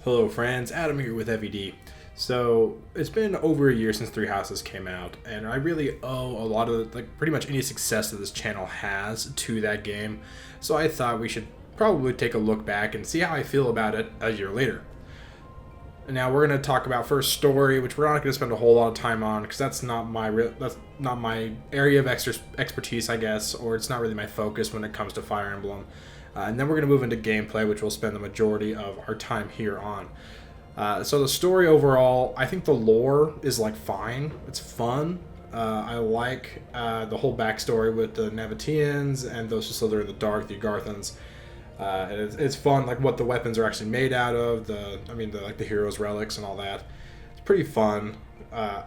Hello friends, Adam here with FED. So it's been over a year since Three Houses came out, and I really owe a lot of pretty much any success that this channel has to that game. So I thought we should probably take a look back and see how I feel about it a year later. And now we're going to talk about first story, which we're not going to spend a whole lot of time on because that's not my area of expertise, I guess, or it's not really my focus when it comes to Fire Emblem. And then we're going to move into gameplay, which we'll spend the majority of our time here on. So the story overall, I think the lore is fine. It's fun. I like the whole backstory with the Navitians and those who still are in the dark, the Agarthans. And it's fun, what the weapons are actually made out of. The heroes' relics and all that. It's pretty fun. I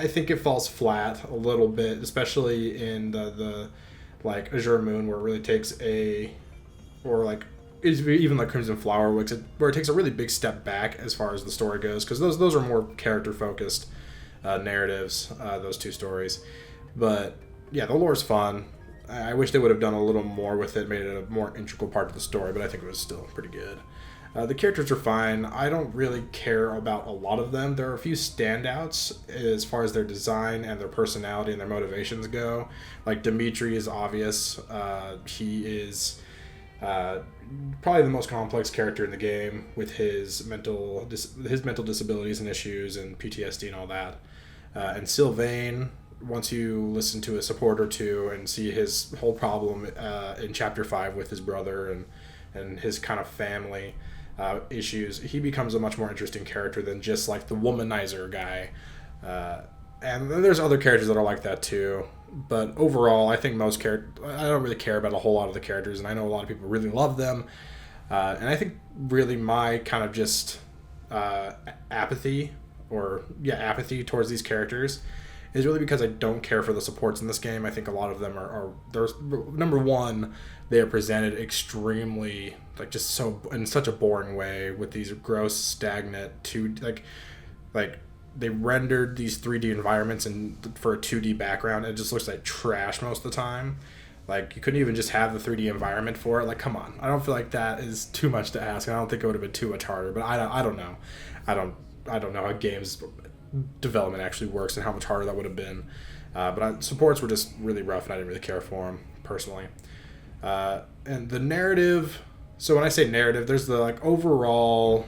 think it falls flat a little bit, especially in the Azure Moon, where it really takes even Crimson Flower, where it takes a really big step back as far as the story goes, because those are more character focused narratives, those two stories. But yeah, the lore's fun. I wish they would have done a little more with it, made it a more integral part of the story, but I think it was still pretty good. The characters are fine. I don't really care about a lot of them. There are a few standouts as far as their design and their personality and their motivations go. Dimitri is obvious. He is probably the most complex character in the game with his mental disabilities and issues and PTSD and all that. And Sylvain, once you listen to a support or two and see his whole problem in Chapter 5 with his brother and his kind of family issues, he becomes a much more interesting character than just the womanizer guy. And then there's other characters that are like that too. But overall, I think I don't really care about a whole lot of the characters, and I know a lot of people really love them. And I think really my kind of just apathy towards these characters is really because I don't care for the supports in this game. I think a lot of them are number one, they are presented extremely in such a boring way with these gross, stagnant they rendered these 3D environments for a 2D background. It just looks like trash most of the time. You couldn't even just have the 3D environment for it. Come on. I don't feel like that is too much to ask. I don't think it would have been too much harder, but I don't know. I don't know how games development actually works and how much harder that would have been. But supports were just really rough, and I didn't really care for them personally. And the narrative. So when I say narrative, there's the overall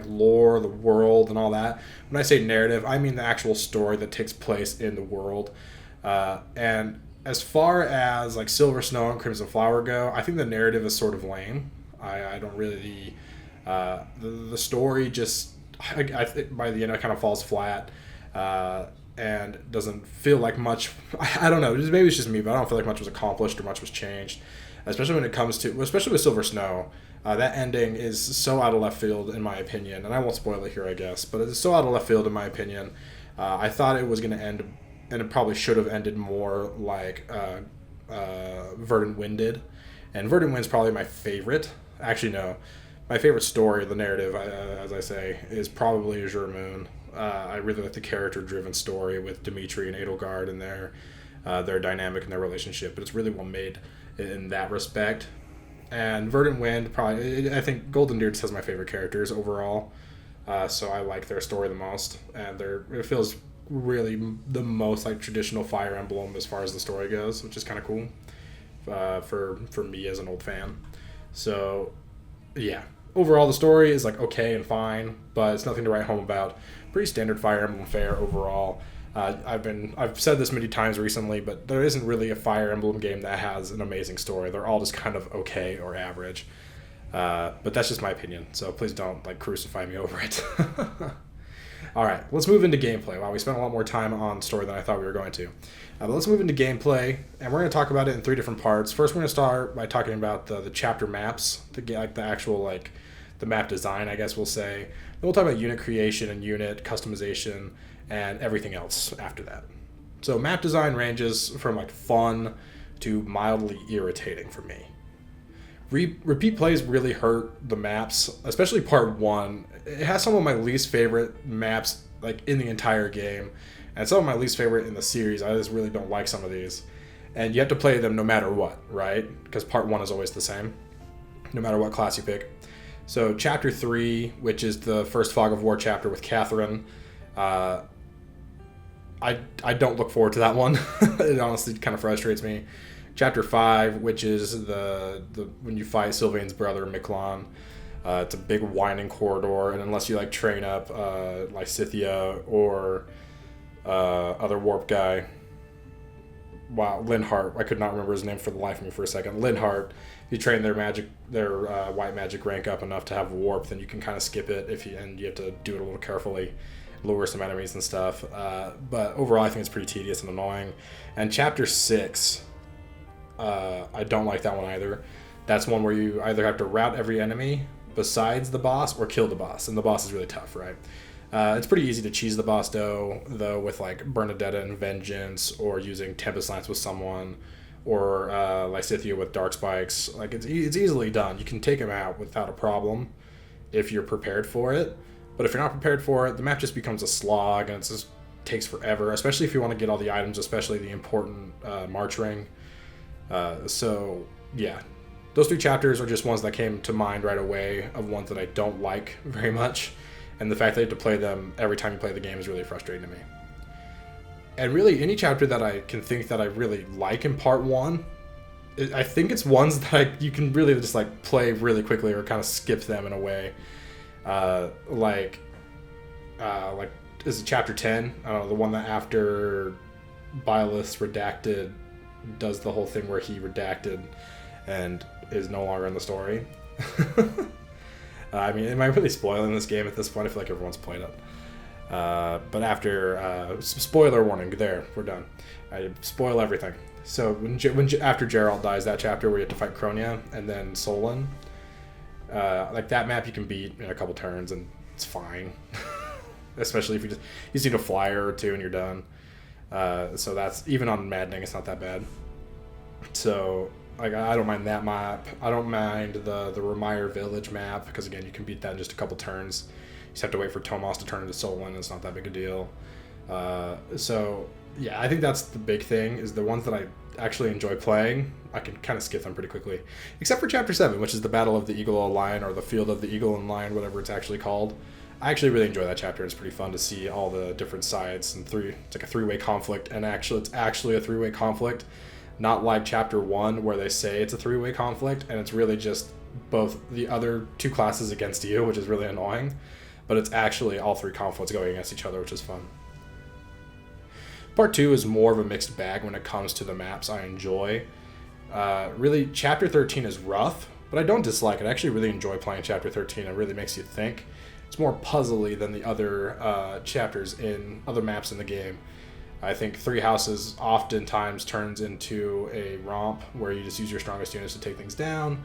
lore, the world, and all that. When I say narrative, I mean the actual story that takes place in the world. And as far as Silver Snow and Crimson Flower go, I think the narrative is sort of lame. I don't really the story just by the end it kind of falls flat and doesn't feel like much. I don't know. Maybe it's just me, but I don't feel like much was accomplished or much was changed. Especially with Silver Snow. That ending is so out of left field, in my opinion, and I won't spoil it here, I guess, but it's so out of left field, in my opinion. I thought it was going to end, and it probably should have ended more Verdant Wind did. And Verdant Wind's probably my favorite. Actually, no. My favorite story, the narrative, as I say, is probably Azure Moon. I really like the character-driven story with Dimitri and Edelgard and their dynamic and their relationship, but it's really well made in that respect. And Verdant Wind, probably, I think Golden Deer has my favorite characters overall, so I like their story the most, and it feels really the most traditional Fire Emblem as far as the story goes, which is kind of cool for me as an old fan. So yeah, overall the story is okay and fine, but it's nothing to write home about. Pretty standard Fire Emblem fare overall. I've said this many times recently, but there isn't really a Fire Emblem game that has an amazing story. They're all just kind of okay or average. But that's just my opinion, so please don't crucify me over it. All right, let's move into gameplay. Wow, we spent a lot more time on story than I thought we were going to. But let's move into gameplay, and we're going to talk about it in 3 different parts. First, we're going to start by talking about the chapter maps, the actual the map design, I guess we'll say. Then we'll talk about unit creation and unit customization and everything else after that. So map design ranges from fun to mildly irritating for me. Repeat plays really hurt the maps, especially part 1. It has some of my least favorite maps in the entire game, and some of my least favorite in the series. I just really don't like some of these. And you have to play them no matter what, right? Because part 1 is always the same, no matter what class you pick. So chapter 3, which is the first Fog of War chapter with Catherine, I don't look forward to that one. It honestly kind of frustrates me. Chapter 5, which is the when you fight Sylvain's brother Miklon. It's a big winding corridor, and unless you like train up Lysithea or other warp guy, wow, Linhardt, I could not remember his name for the life of me for a second. Linhardt, if you train their white magic rank up enough to have warp, then you can kind of skip it and you have to do it a little carefully, lure some enemies and stuff. But overall, I think it's pretty tedious and annoying. And chapter 6, I don't like that one either. That's one where you either have to rout every enemy besides the boss or kill the boss, and the boss is really tough, right? It's pretty easy to cheese the boss though with like Bernadetta and Vengeance, or using Tempest Lance with someone, or Lysithea with Dark Spikes. Like it's easily done. You can take him out without a problem if you're prepared for it. But if you're not prepared for it, the map just becomes a slog, and it just takes forever, especially if you want to get all the items, especially the important March Ring. So yeah, those 3 chapters are just ones that came to mind right away of ones that I don't like very much. And the fact that you have to play them every time you play the game is really frustrating to me. And really, any chapter that I can think that I really like in part 1, I think it's ones that you can really just like play really quickly or kind of skip them in a way. Like is it chapter 10? I don't know, the one that after Byleth redacted does the whole thing where he redacted and is no longer in the story. I mean, am I really spoiling this game at this point? I feel like everyone's played it. But after spoiler warning, there, we're done. I spoil everything. So after Geralt dies, that chapter where you have to fight Kronia and then Solon, like that map you can beat in a couple turns and it's fine. Especially if you just need a flyer or 2 and you're done. So that's, even on Maddening, it's not that bad. So like, I don't mind that map. I don't mind the Remire Village map, because again, you can beat that in just a couple turns. You just have to wait for Tomos to turn into Solon. It's not that big a deal. So yeah, I think that's the big thing, is the ones that I actually enjoy playing, I can kind of skip them pretty quickly. Except for chapter 7, which is the Battle of the Eagle and Lion, or the Field of the Eagle and Lion, whatever it's actually called. I actually really enjoy that chapter. It's pretty fun to see all the different sides, and it's like a 3-way conflict, and it's actually a 3-way conflict. Not like chapter 1 where they say it's a 3-way conflict and it's really just both the other 2 classes against you, which is really annoying, but it's actually all 3 conflicts going against each other, which is fun. Part 2 is more of a mixed bag when it comes to the maps I enjoy. Really, chapter 13 is rough, but I don't dislike it. I actually really enjoy playing chapter 13. It really makes you think. It's more puzzly than the other chapters in other maps in the game. I think 3 Houses oftentimes turns into a romp where you just use your strongest units to take things down,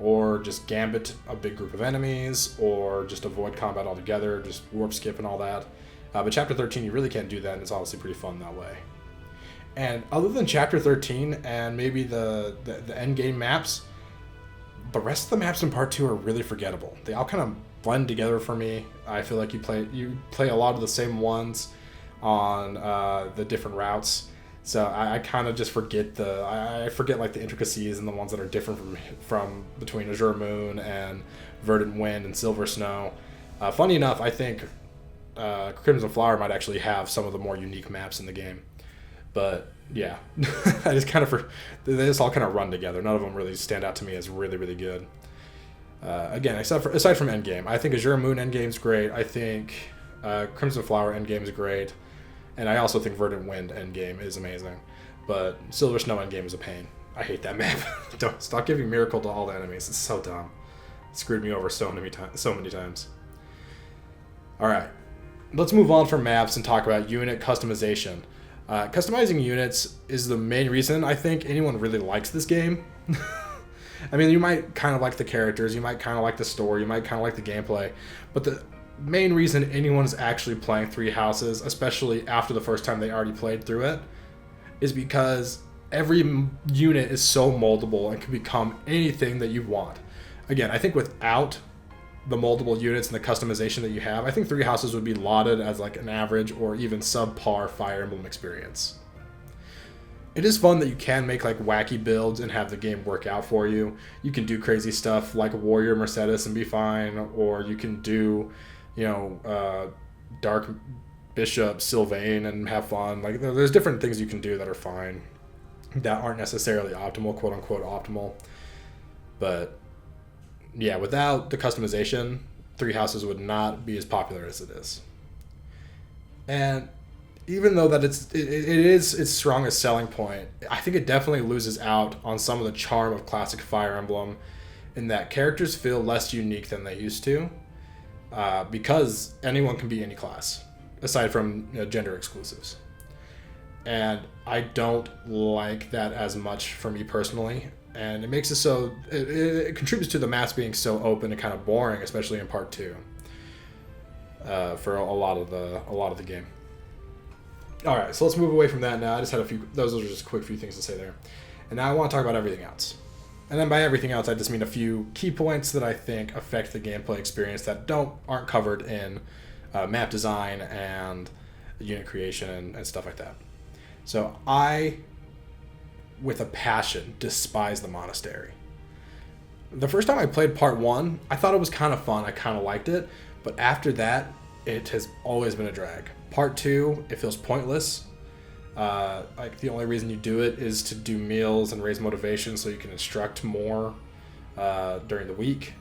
or just gambit a big group of enemies, or just avoid combat altogether, just warp skip and all that. But chapter 13, you really can't do that, and it's honestly pretty fun that way. And other than chapter 13 and maybe the end game maps, the rest of the maps in part 2 are really forgettable. They all kind of blend together for me. I feel like you play a lot of the same ones on the different routes, so I kind of just forget I forget like the intricacies and the ones that are different from between Azure Moon and Verdant Wind and Silver Snow. Funny enough, I think Crimson Flower might actually have some of the more unique maps in the game, but yeah, I just kind of they just all kind of run together. None of them really stand out to me as really, really good. Again, aside from Endgame, I think Azure Moon Endgame's great. I think Crimson Flower Endgame is great. And I also think Verdant Wind Endgame is amazing. But Silver Snow Endgame is a pain. I hate that map. Don't stop giving Miracle to all the enemies. It's so dumb. It screwed me over so many times. Alright. Let's move on from maps and talk about unit customization. Customizing units is the main reason I think anyone really likes this game. I mean, you might kind of like the characters, you might kind of like the story, you might kind of like the gameplay, but the main reason anyone's actually playing 3 Houses, especially after the first time they already played through it, is because every unit is so moldable and can become anything that you want. Again, I think without the moldable units and the customization that you have, I think 3 Houses would be lauded as like an average or even subpar Fire Emblem experience. It is fun that you can make like wacky builds and have the game work out for you. You can do crazy stuff like Warrior Mercedes and be fine, or you can do, Dark Bishop Sylvain and have fun. Like there's different things you can do that are fine, that aren't necessarily optimal, quote unquote optimal. But yeah, without the customization, Three Houses would not be as popular as it is. And even though that it is its strongest selling point, I think it definitely loses out on some of the charm of classic Fire Emblem, in that characters feel less unique than they used to, because anyone can be any class, aside from gender exclusives. And I don't like that as much for me personally, and it makes it so it contributes to the maps being so open and kind of boring, especially in part 2, for a lot of the game. All right, so let's move away from that now. I just had a few. Those are just a quick few things to say there, and now I want to talk about everything else. And then by everything else, I just mean a few key points that I think affect the gameplay experience that aren't covered in map design and unit creation and stuff like that. So I, with a passion, despise the Monastery. The first time I played part 1, I thought it was kind of fun. I kind of liked it, but after that, it has always been a drag. Part 2, it feels pointless. Like the only reason you do it is to do meals and raise motivation so you can instruct more during the week.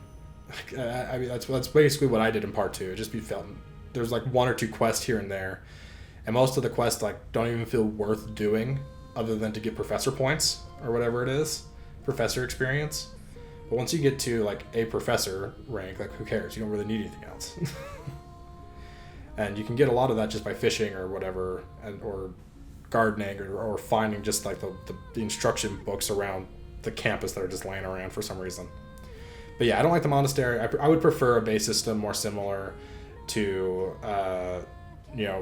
I mean, that's basically what I did in part 2. It just felt there's like 1 or 2 quests here and there, and most of the quests like don't even feel worth doing, other than to get professor points or whatever it is, professor experience. But once you get to like a professor rank, like who cares? You don't really need anything else. And you can get a lot of that just by fishing or whatever, or gardening, or finding just like the instruction books around the campus that are just laying around for some reason. But yeah, I don't like the Monastery. I would prefer a base system more similar to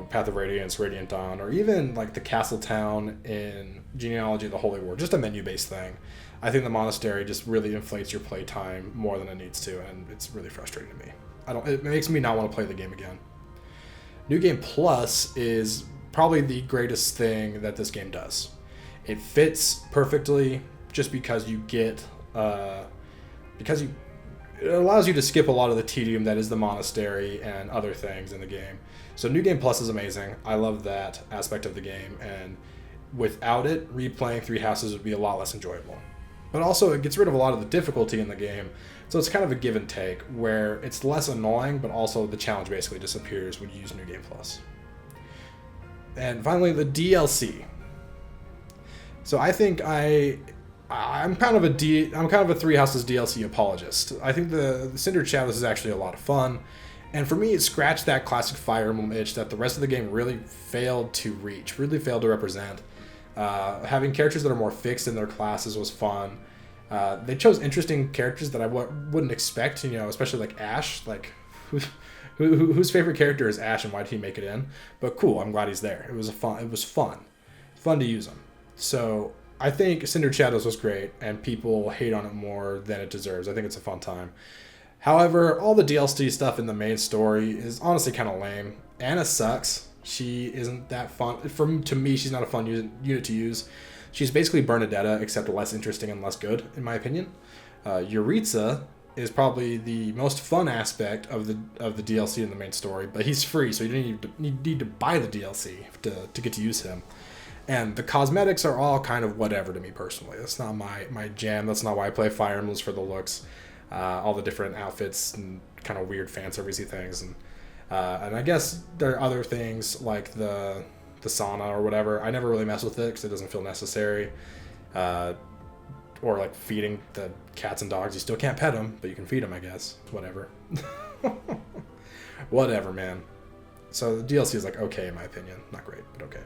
Path of Radiance, Radiant Dawn, or even like the Castle Town in Genealogy of the Holy War, just a menu-based thing. I think the Monastery just really inflates your playtime more than it needs to, and it's really frustrating to me. It makes me not want to play the game again. New Game Plus is probably the greatest thing that this game does. It fits perfectly just because you get it allows you to skip a lot of the tedium that is the Monastery and other things in the game. So New Game Plus is amazing. I love that aspect of the game, and without it, replaying Three Houses would be a lot less enjoyable. But also, it gets rid of a lot of the difficulty in the game, so it's kind of a give and take, where it's less annoying, but also the challenge basically disappears when you use New Game Plus. And finally, the DLC. So I think I'm kind of a Three Houses DLC apologist. I think the Cindered Shadows is actually a lot of fun, and for me, it scratched that classic Fire Emblem itch that the rest of the game really failed to reach, really failed to represent. Having characters that are more fixed in their classes was fun. They chose interesting characters that I wouldn't expect, especially like Ash. Like, whose favorite character is Ash, and why did he make it in? But cool, I'm glad he's there. It was fun to use him. So I think Cindered Shadows was great, and people hate on it more than it deserves. I think it's a fun time. However, all the DLC stuff in the main story is honestly kind of lame. Anna sucks. She isn't that fun. To me, she's not a fun unit to use. She's basically Bernadetta, except less interesting and less good, in my opinion. Yuritsa is probably the most fun aspect of the DLC in the main story, but he's free, so you don't need to buy the DLC to get to use him. And the cosmetics are all kind of whatever to me personally. That's not my jam. That's not why I play Fire Emblems, for the looks. All the different outfits and kind of weird fan servicey things, and I guess there are other things like the sauna or whatever. I never really mess with it because it doesn't feel necessary. Or like feeding the cats and dogs. You still can't pet them, but you can feed them, I guess. Whatever. Whatever, man. So the DLC is like okay in my opinion. Not great, but okay.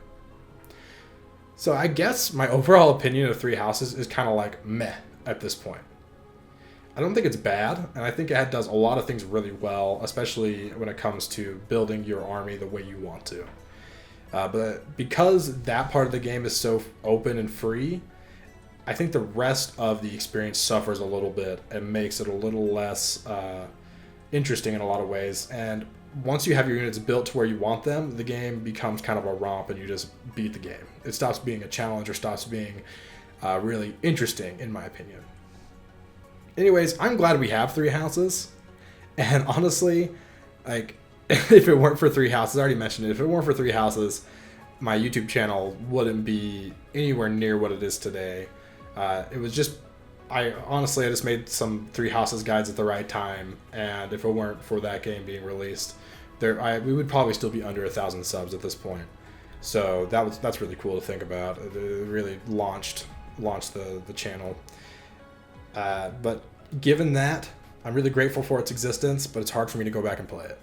So I guess my overall opinion of Three Houses is kind of like meh at this point. I don't think it's bad, and I think it does a lot of things really well, especially when it comes to building your army the way you want to. But because that part of the game is so open and free, I think the rest of the experience suffers a little bit and makes it a little less interesting in a lot of ways. And once you have your units built to where you want them, the game becomes kind of a romp and you just beat the game. It stops being a challenge or stops being really interesting, in my opinion. Anyways, I'm glad we have 3 houses. And honestly, like, if it weren't for 3 houses, I already mentioned it, if it weren't for 3 houses, my YouTube channel wouldn't be anywhere near what it is today. It was just, I just made some 3 houses guides at the right time, and if it weren't for that game being released, we would probably still be under 1,000 subs at this point. So that's really cool to think about. It really launched the channel. But given that, I'm really grateful for its existence, but it's hard for me to go back and play it.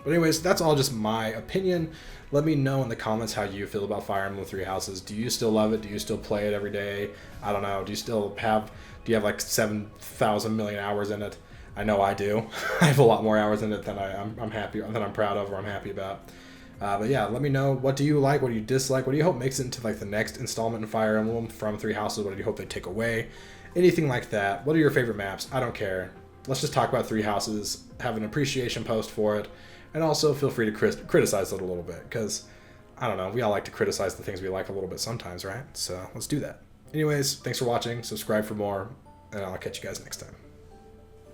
But anyways, that's all just my opinion. Let me know in the comments how you feel about Fire Emblem Three Houses. Do you still love it? Do you still play it every day? I don't know. Do you have like 7,000 million hours in it? I know I do. I have a lot more hours in it than I'm proud of, or I'm happy about. But yeah, let me know, what do you like? What do you dislike? What do you hope makes it into like the next installment in Fire Emblem from Three Houses? What do you hope they take away? Anything like that. What are your favorite maps? I don't care. Let's just talk about Three Houses, have an appreciation post for it, and also feel free to criticize it a little bit, because, I don't know, we all like to criticize the things we like a little bit sometimes, right? So let's do that. Anyways, thanks for watching, subscribe for more, and I'll catch you guys next time.